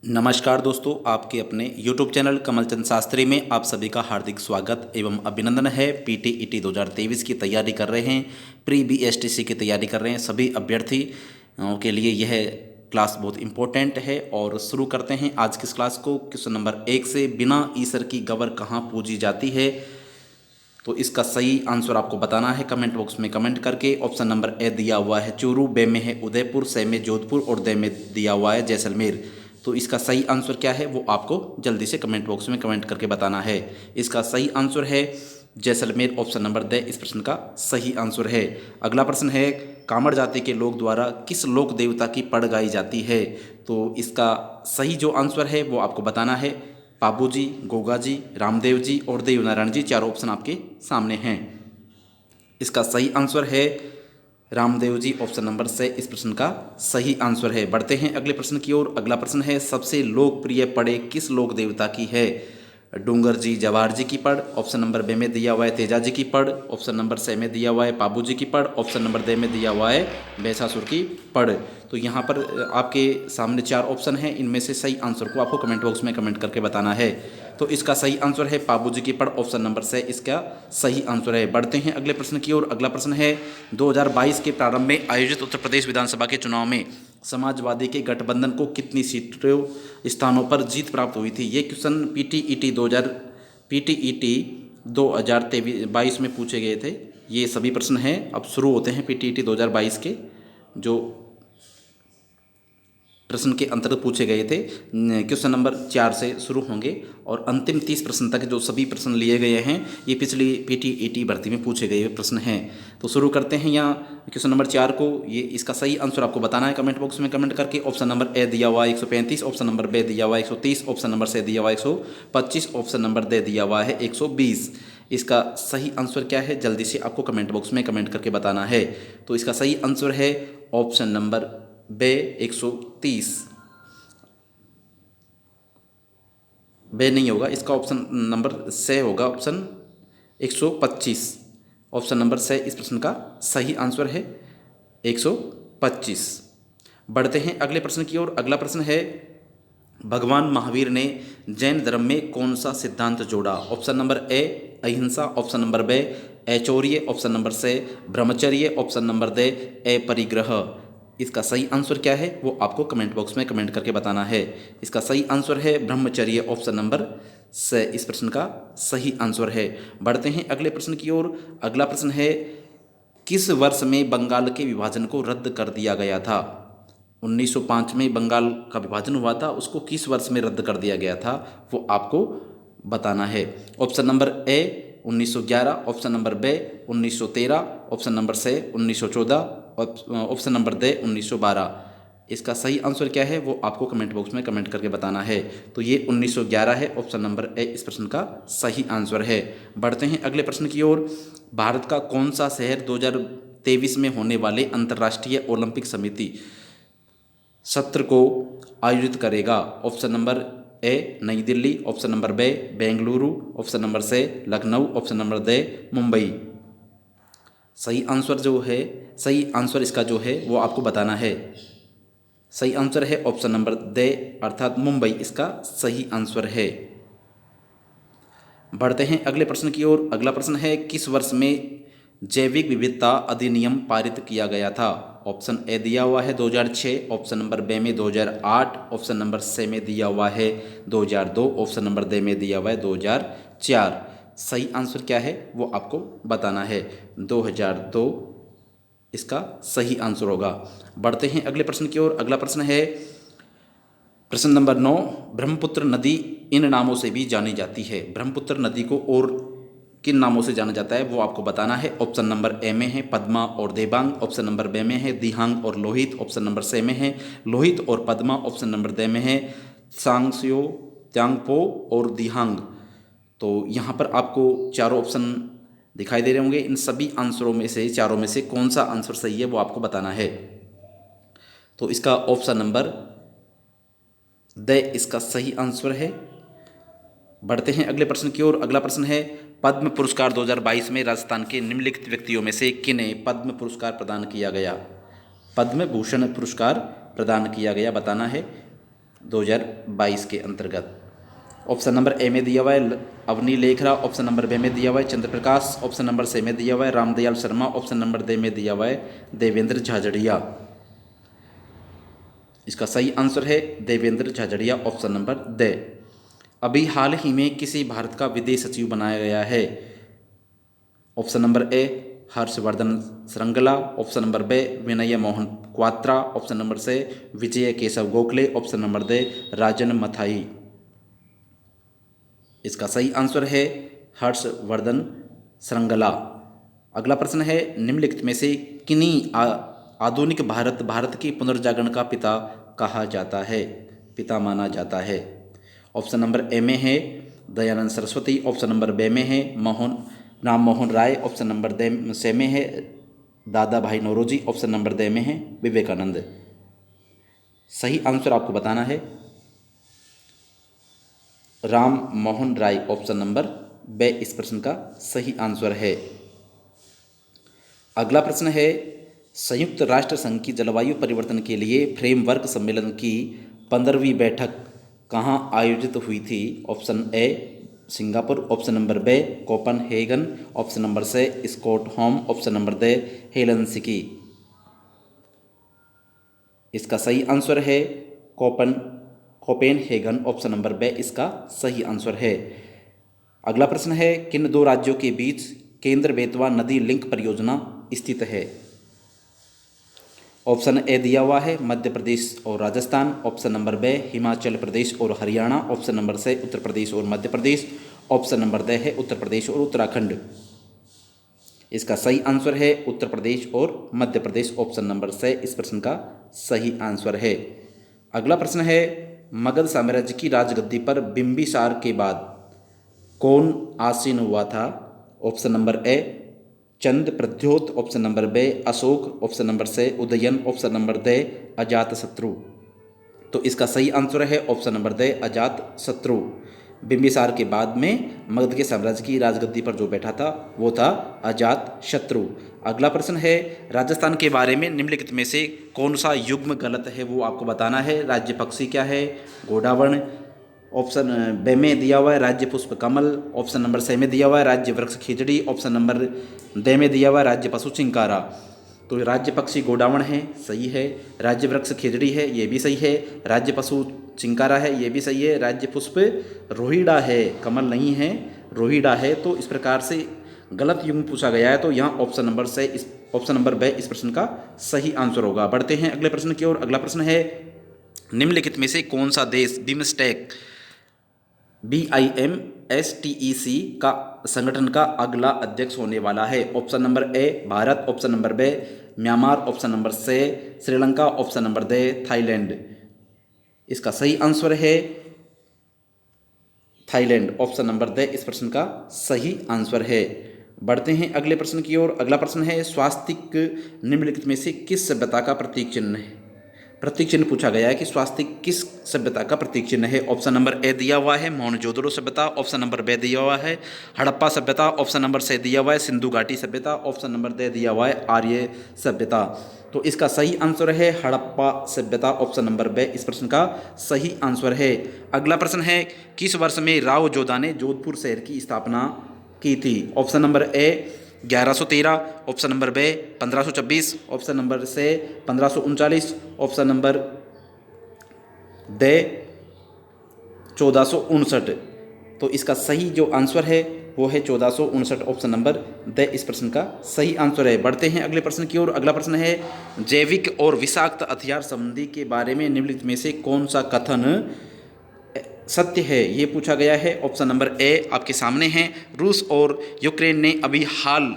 नमस्कार दोस्तों, आपके अपने YouTube चैनल कमलचंद शास्त्री में आप सभी का हार्दिक स्वागत एवं अभिनंदन है। PTET 2023 की तैयारी कर रहे हैं, प्री BSTC की तैयारी कर रहे हैं सभी अभ्यर्थी के लिए यह क्लास बहुत इम्पोर्टेंट है। और शुरू करते हैं आज की इस क्लास को। क्वेश्चन नंबर 1 से, बिना ईसर की गवर कहाँ पूजी जाती है? तो इसका सही आंसर आपको बताना है कमेंट बॉक्स में कमेंट करके। ऑप्शन नंबर ए दिया हुआ है चूरू, बे में है उदयपुर, से में जोधपुर और दे में दिया हुआ है जैसलमेर। तो इसका सही आंसर क्या है वो आपको जल्दी से कमेंट बॉक्स में कमेंट करके बताना है। इसका सही आंसर है जैसलमेर, ऑप्शन नंबर दे इस प्रश्न का सही आंसर है। अगला प्रश्न है, कामड़ जाति के लोग द्वारा किस लोक देवता की पड़ गाई जाती है? तो इसका सही जो आंसर है वो आपको बताना है। पाबू जी, गोगा जी, रामदेव जी और देवनारायण जी, चारों ऑप्शन आपके सामने हैं। इसका सही आंसर है रामदेव जी, ऑप्शन नंबर से इस प्रश्न का सही आंसर है। बढ़ते हैं अगले प्रश्न की ओर। अगला प्रश्न है, सबसे लोकप्रिय पड़े किस लोक देवता की है? डूंगर जी, जवाहर जी की पड़, ऑप्शन नंबर बे में दिया हुआ है तेजा जी की पड़, ऑप्शन नंबर से में दिया हुआ है पाबू जी की पड़, ऑप्शन नंबर दे में दिया हुआ है भैंसासुर की पड़। तो यहाँ पर आपके सामने चार ऑप्शन हैं, इनमें से सही आंसर को आपको कमेंट बॉक्स में कमेंट करके बताना है। तो इसका सही आंसर है पाबू जी की पड़, ऑप्शन नंबर से इसका सही आंसर है। बढ़ते हैं अगले प्रश्न की ओर। अगला प्रश्न है, 2022 के प्रारंभ में आयोजित उत्तर प्रदेश विधानसभा के चुनाव में समाजवादी के गठबंधन को कितनी सीटों स्थानों पर जीत प्राप्त हुई थी? ये क्वेश्चन PTET 2022 में पूछे गए थे। ये सभी प्रश्न हैं, अब शुरू होते हैं PTET 2022 के जो प्रश्न के अंतर्गत पूछे गए थे। क्वेश्चन नंबर 4 से शुरू होंगे और अंतिम 30 प्रश्न तक जो सभी प्रश्न लिए गए हैं ये पिछली PTET भर्ती में पूछे गए प्रश्न हैं। तो शुरू करते हैं यहाँ क्वेश्चन नंबर 4 को। ये इसका सही आंसर आपको बताना है कमेंट बॉक्स में कमेंट करके। ऑप्शन नंबर ए दिया हुआ है 135, ऑप्शन नंबर बे दिया हुआ है 130, ऑप्शन नंबर से दिया हुआ है 125, ऑप्शन नंबर दे दिया हुआ है 120। इसका सही आंसर क्या है जल्दी से आपको कमेंट बॉक्स में कमेंट करके बताना है। तो इसका सही आंसर है ऑप्शन नंबर बे 130। बे नहीं होगा, इसका ऑप्शन नंबर से होगा, ऑप्शन 125। ऑप्शन नंबर से इस प्रश्न का सही आंसर है 125। बढ़ते हैं अगले प्रश्न की ओर। अगला प्रश्न है, भगवान महावीर ने जैन धर्म में कौन सा सिद्धांत जोड़ा? ऑप्शन नंबर ए अहिंसा, ऑप्शन नंबर बे ऐचौर्य, ऑप्शन नंबर से ब्रह्मचर्य, ऑप्शन नंबर दे अपरिग्रह। इसका सही आंसर क्या है वो आपको कमेंट बॉक्स में कमेंट करके बताना है। इसका सही आंसर है ब्रह्मचर्य, ऑप्शन नंबर से इस प्रश्न का सही आंसर है। बढ़ते हैं अगले प्रश्न की ओर। अगला प्रश्न है, किस वर्ष में बंगाल के विभाजन को रद्द कर दिया गया था? 1905 में बंगाल का विभाजन हुआ था, उसको किस वर्ष में रद्द कर दिया गया था वो आपको बताना है। Option number A 1911, option number B 1913, option number C 1914, option number दे 1912। इसका सही आंसर क्या है वो आपको कमेंट बॉक्स में कमेंट करके बताना है। तो ये 1911 है, ऑप्शन नंबर ए इस प्रश्न का सही आंसर है। बढ़ते हैं अगले प्रश्न की ओर। भारत का कौन सा शहर 2023 में होने वाले अंतर्राष्ट्रीय ओलंपिक समिति सत्र को आयोजित करेगा? ऑप्शन नंबर ए नई दिल्ली, ऑप्शन नंबर बे बेंगलुरु, ऑप्शन नंबर से लखनऊ, ऑप्शन नंबर दे मुंबई। सही आंसर इसका जो है वो आपको बताना है। सही आंसर है ऑप्शन नंबर दे अर्थात मुंबई, इसका सही आंसर है। बढ़ते हैं अगले प्रश्न की ओर। अगला प्रश्न है, किस वर्ष में जैविक विविधता अधिनियम पारित किया गया था? ऑप्शन ए दिया हुआ है 2006, ऑप्शन नंबर बे में 2008, ऑप्शन नंबर से में दिया हुआ है 2002, ऑप्शन नंबर दे में दिया हुआ है 2004। सही आंसर क्या है वो आपको बताना है। 2002 इसका सही आंसर होगा। बढ़ते हैं अगले प्रश्न की ओर। अगला प्रश्न है, प्रश्न नंबर 9, ब्रह्मपुत्र नदी इन नामों से भी जानी जाती है। ब्रह्मपुत्र नदी को और किन नामों से जाना जाता है वो आपको बताना है। ऑप्शन नंबर ए में है पद्मा और देबांग, ऑप्शन नंबर बे में है दिहांग और लोहित, ऑप्शन नंबर से में है लोहित और पद्मा, ऑप्शन नंबर दे में है सांगस्यो, त्यांगपो और दिहांग। तो यहाँ पर आपको चारों ऑप्शन दिखाई दे रहे होंगे, इन सभी आंसरों में से चारों में से कौन सा आंसर सही है वो आपको बताना है। तो इसका ऑप्शन नंबर दे इसका सही आंसर है। बढ़ते हैं अगले प्रश्न की ओर। अगला प्रश्न है, पद्म पुरस्कार 2022 में राजस्थान के निम्नलिखित व्यक्तियों में से किन्हें पद्म पुरस्कार प्रदान किया गया? पद्म भूषण पुरस्कार प्रदान किया गया, बताना है। 2022 के अंतर्गत। ऑप्शन नंबर ए में दिया हुआ है Avani Lekhara, option number B में दिया हुआ है चंद्र प्रकाश, ऑप्शन नंबर सी में दिया हुआ है Ramdayal Sharma, option number D में दिया हुआ है देवेंद्र झाझड़िया। इसका सही आंसर है Devendra Jhajharia, option number D. अभी हाल ही में किसी भारत का विदेश सचिव बनाया गया है? Option number A Harshvardhan Shringla, option number B Vinay Mohan Kwatra, option number C Vijay Keshav Gokhale, option number D Rajan Mathai. इसका सही आंसर है हर्षवर्धन श्रृंगला। अगला प्रश्न है निम्नलिखित में से किन्हीं आधुनिक भारत के पुनर्जागरण का पिता कहा जाता है, पिता माना जाता है? ऑप्शन नंबर ए में है Dayanand Saraswati, option number B में है Ram Mohan Roy, option number C में है दादा भाई नौरोजी, ऑप्शन नंबर डी में है विवेकानंद। सही आंसर आपको बताना है Ram Mohan Roy, option number B इस प्रश्न का सही आंसर है। अगला प्रश्न है संयुक्त राष्ट्र संघ की जलवायु परिवर्तन के लिए फ्रेमवर्क सम्मेलन की 15वीं बैठक कहाँ आयोजित हुई थी? Option A Singapore, option number B Copenhagen, option number C Stockholm, option number D Helsinki. इसका सही आंसर है कोपेनहेगन, ऑप्शन नंबर बी इसका सही आंसर है। अगला प्रश्न है किन दो राज्यों के बीच केंद्र बेतवा नदी लिंक परियोजना स्थित है? ऑप्शन ए दिया हुआ है मध्य प्रदेश और Rajasthan, option number B Himachal Pradesh और Haryana, option number C Uttar Pradesh और Madhya Pradesh, option number D है उत्तर प्रदेश और उत्तराखंड। इसका सही आंसर है उत्तर प्रदेश और मध्य प्रदेश, ऑप्शन नंबर सी इस प्रश्न का सही आंसर है। अगला प्रश्न है मगध साम्राज्य की राजगद्दी पर बिंबिसार के बाद कौन आसीन हुआ था? Option number A Chand Pradyot, option number B Ashok, option number C Udayan, option number D Ajatashatru. तो इसका सही आंसर है option number D Ajatashatru. Bimbisar के बाद में मगध के साम्राज्य की राजगद्दी पर जो बैठा था वो था अजातशत्रु। अगला प्रश्न है राजस्थान के बारे में निम्नलिखित में से कौन सा युग्म गलत है वो आपको बताना है। राज्य पक्षी क्या है? घोड़ावर्ण, ऑप्शन बी में दिया हुआ है राज्य पुष्प कमल, ऑप्शन नंबर सी में दिया हुआ है राज्य वृक्ष खिजड़ी, ऑप्शन नंबर डी में दिया हुआ है राज्य पशु चिंकारा। तो राज्य पक्षी घोड़ावर्ण है, सही है। राज्य वृक्ष खिजड़ी है, ये भी सही है। राज्य पशु चिंकारा है, ये भी सही है। राज्य पुष्प रोहिड़ा है, कमल नहीं है, रोहिड़ा है। तो इस प्रकार से गलत युग्म पूछा गया है, तो यहाँ ऑप्शन नंबर बी इस प्रश्न का सही आंसर होगा। बढ़ते हैं अगले प्रश्न की ओर। अगला प्रश्न है निम्नलिखित में से कौन सा देश बिमस्टेक BIMSTEC का संगठन का अगला अध्यक्ष होने वाला है? Option number A Bharat, option number B Myanmar, option number C Sri Lanka, option number D Thailand. इसका सही आंसर है थाईलैंड, ऑप्शन नंबर डी इस प्रश्न का सही आंसर है। बढ़ते हैं अगले प्रश्न की ओर। अगला प्रश्न है स्वास्तिक निम्नलिखित में से किस सभ्यता का प्रतीक चिन्ह है? प्रतीक चिन्ह पूछा गया है कि स्वास्तिक किस सभ्यता का प्रतीक चिन्ह है। ऑप्शन नंबर ए दिया हुआ है मोहनजोदड़ो सभ्यता, ऑप्शन नंबर बी दिया हुआ है हड़प्पा सभ्यता, ऑप्शन नंबर सी दिया हुआ है सिंधु घाटी सभ्यता, ऑप्शन नंबर डी दिया हुआ है आर्य सभ्यता। तो इसका सही आंसर है हड़प्पा सभ्यता, ऑप्शन नंबर बी इस प्रश्न का सही आंसर है। अगला प्रश्न है किस वर्ष में राव जोधा ने जोधपुर शहर की स्थापना की थी? Option number A 1113, option number B 1526, option number C 1539, option number D 1459। तो इसका सही जो आंसर है वो है 1459, ऑप्शन नंबर डी इस प्रश्न का सही आंसर है। बढ़ते हैं अगले प्रश्न की ओर। अगला प्रश्न है जैविक और विषाक्त हथियार संधि के बारे में निम्नलिखित में से कौन सा कथन सत्य है? ये पूछा गया है। ऑप्शन नंबर ए आपके सामने है रूस और यूक्रेन ने अभी हाल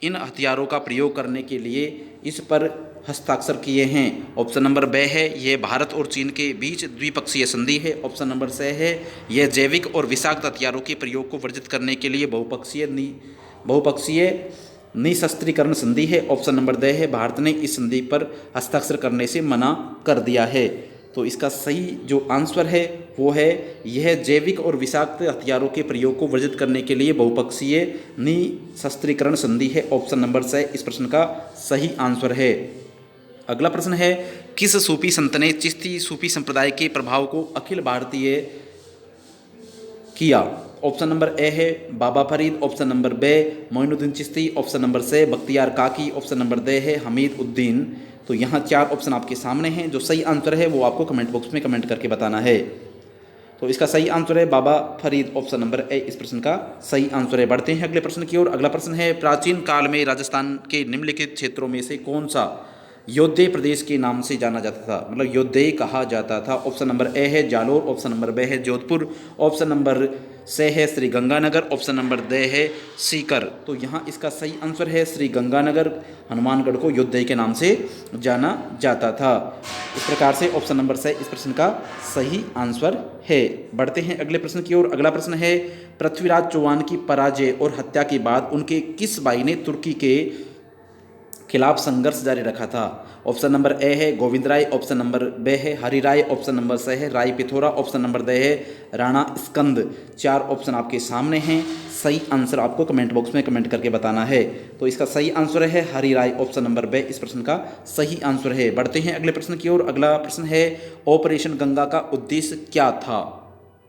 इन हथियारों का प्रयोग करने के लिए इस पर हस्ताक्षर किए हैं। ऑप्शन नंबर बी है ये भारत और चीन के बीच द्विपक्षीय संधि है। ऑप्शन नंबर सी है यह जैविक और विषाक्त हथियारों के प्रयोग को वर्जित करने के लिए बहुपक्षीय निशस्त्रीकरण संधि है। ऑप्शन नंबर डी है भारत ने इस संधि पर हस्ताक्षर करने से मना कर दिया है। तो इसका सही जो आंसर है वो है यह जैविक और विषाक्त हथियारों के प्रयोग को वर्जित करने के लिए बहुपक्षीय निशस्त्रीकरण संधि है। ऑप्शन नंबर सी इस प्रश्न का सही आंसर है। अगला प्रश्न है, किस सूफी संत ने चिश्ती सूफी संप्रदाय के प्रभाव को अखिल भारतीय किया? ऑप्शन नंबर ए है बाबा फरीद, ऑप्शन नंबर बे मोइनुद्दीन चिश्ती, ऑप्शन नंबर से बख्तियार काकी, ऑप्शन नंबर दे है हमीद उद्दीन। तो यहाँ 4 ऑप्शन आपके सामने हैं। जो सही आंसर है वो आपको कमेंट बॉक्स में कमेंट करके बताना है। तो इसका सही आंसर है बाबा फरीद, ऑप्शन नंबर ए इस प्रश्न का सही आंसर है। बढ़ते हैं अगले प्रश्न की ओर। अगला प्रश्न है, प्राचीन काल में राजस्थान के निम्नलिखित क्षेत्रों में से कौन सा योद्धे प्रदेश के नाम से जाना जाता था, मतलब योद्धे कहा जाता था? ऑप्शन नंबर ए है जालोर, ऑप्शन नंबर बे है जोधपुर, ऑप्शन नंबर से है Shri Ganganagar, option number D है सीकर। तो यहाँ इसका सही आंसर है श्री गंगानगर। हनुमानगढ़ को योद्धे के नाम से जाना जाता था। इस प्रकार से ऑप्शन नंबर से इस प्रश्न का सही आंसर है। बढ़ते हैं अगले प्रश्न की ओर। अगला प्रश्न है, पृथ्वीराज चौहान की पराजय और हत्या के बाद उनके किस भाई ने तुर्की के खिलाफ संघर्ष जारी रखा था? ऑप्शन नंबर ए है गोविंद राय, ऑप्शन नंबर बे है हरि राय, ऑप्शन नंबर से है राय पिथोरा, ऑप्शन नंबर दे है राणा स्कंद। 4 ऑप्शन आपके सामने हैं। सही आंसर आपको कमेंट बॉक्स में कमेंट करके बताना है। तो इसका सही आंसर है हरि राय, ऑप्शन नंबर बे इस प्रश्न का सही आंसर है। बढ़ते हैं अगले प्रश्न की ओर। अगला प्रश्न है, ऑपरेशन गंगा का उद्देश्य क्या था?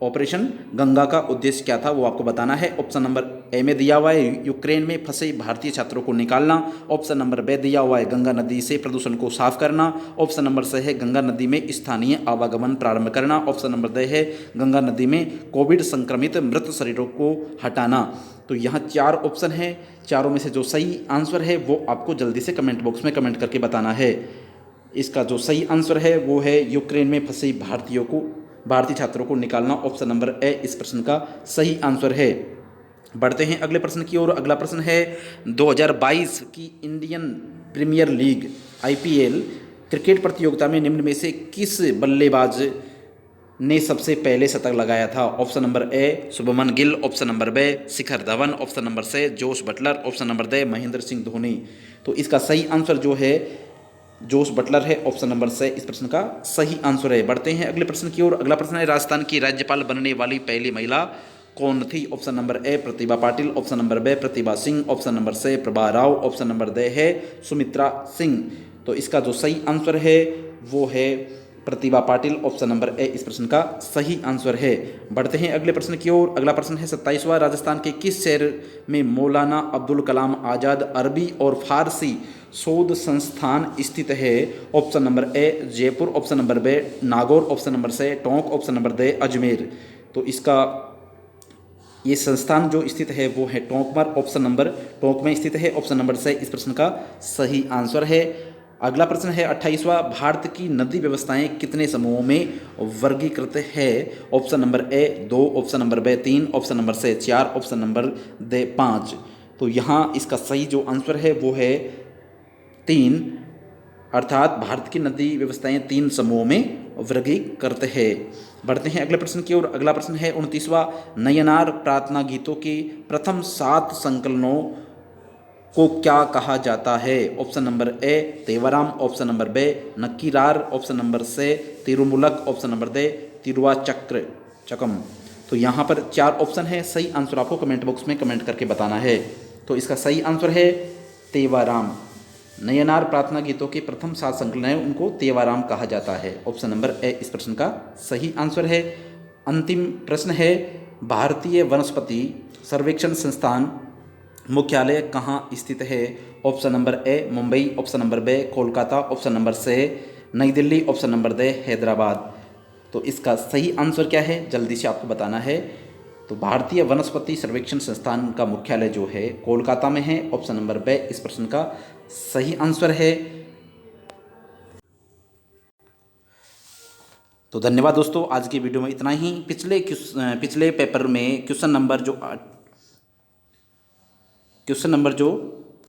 ऑपरेशन गंगा का उद्देश्य क्या था वो आपको बताना है। ऑप्शन नंबर ए में दिया हुआ है यूक्रेन में फंसे भारतीय छात्रों को निकालना, ऑप्शन नंबर बे दिया हुआ है गंगा नदी से प्रदूषण को साफ करना, ऑप्शन नंबर से है गंगा नदी में स्थानीय आवागमन प्रारंभ करना, ऑप्शन नंबर दे है गंगा नदी में कोविड संक्रमित मृत शरीरों को हटाना। तो यहाँ 4 ऑप्शन हैं। चारों में से जो सही आंसर है वो आपको जल्दी से कमेंट बॉक्स में कमेंट करके बताना है। इसका जो सही आंसर है वो है यूक्रेन में फंसे भारतीय छात्रों को निकालना, ऑप्शन नंबर ए इस प्रश्न का सही आंसर है। बढ़ते हैं अगले प्रश्न की ओर। अगला प्रश्न है, 2022 की Indian Premier League IPL cricket प्रतियोगिता में निम्न में से किस बल्लेबाज ने सबसे पहले शतक लगाया था? Option number A Shubman Gill, option number B Shikhar Dhawan, option number C Jos Buttler, option number D Mahendra Singh Dhoni. तो इसका सही आंसर जो है जोश बटलर है, ऑप्शन नंबर से इस प्रश्न का सही आंसर है। बढ़ते हैं अगले प्रश्न की ओर। अगला प्रश्न है, राजस्थान की राज्यपाल बनने वाली पहली महिला कौन थी? Option number A Pratibha Patil, option number B Pratibha Singh, option number C Prabha Rao, option number D है सुमित्रा सिंह। तो इसका जो सही आंसर है वो है प्रतिभा पाटिल, ऑप्शन नंबर ए इस प्रश्न का सही आंसर है। बढ़ते हैं अगले प्रश्न की ओर। अगला प्रश्न है, 27वां राजस्थान के किस शहर में मौलाना अब्दुल कलाम आज़ाद अरबी और फारसी शोध संस्थान स्थित है? Option number A Jaipur, option number B Nagaur, option number C Tonk, option number D Ajmer. तो इसका ये संस्थान जो स्थित है वो है टोंक पर, ऑप्शन नंबर टोंक में स्थित है, ऑप्शन नंबर से इस प्रश्न का सही आंसर है। अगला प्रश्न है, 28वां भारत की नदी व्यवस्थाएं कितने समूहों में वर्गीकृत है? Option number A 2, option number B 3, option number C 4, option number दे 5। तो यहाँ इसका सही जो आंसर है वो है 3, अर्थात भारत की नदी व्यवस्थाएं 3 समूहों में वर्गीकृत है। बढ़ते हैं अगले प्रश्न की ओर। अगला प्रश्न है, 29वां नयनार प्रार्थना गीतों के प्रथम 7 संकलनों को क्या कहा जाता है? Option number A Tevaram, option number B Nakkirar, option number C Tirumular, option number दे तिरुवाचक्रम। तो यहाँ पर 4 ऑप्शन है। सही आंसर आपको कमेंट बॉक्स में कमेंट करके बताना है। तो इसका सही आंसर है तेवाराम। नयनार प्रार्थना गीतों के प्रथम 7 संकलन है उनको तेवाराम कहा जाता है। ऑप्शन नंबर ए इस प्रश्न का सही आंसर है। अंतिम प्रश्न है, भारतीय वनस्पति सर्वेक्षण संस्थान मुख्यालय कहाँ स्थित है? Option number A Mumbai, option number B Kolkata, option number C Nai Delhi, option number D Hyderabad. तो इसका सही आंसर क्या है जल्दी से आपको बताना है। तो भारतीय वनस्पति सर्वेक्षण संस्थान का मुख्यालय जो है कोलकाता में है, ऑप्शन नंबर बे इस प्रश्न का सही आंसर है। तो धन्यवाद दोस्तों, आज की वीडियो में इतना ही। पिछले पेपर में क्वेश्चन नंबर जो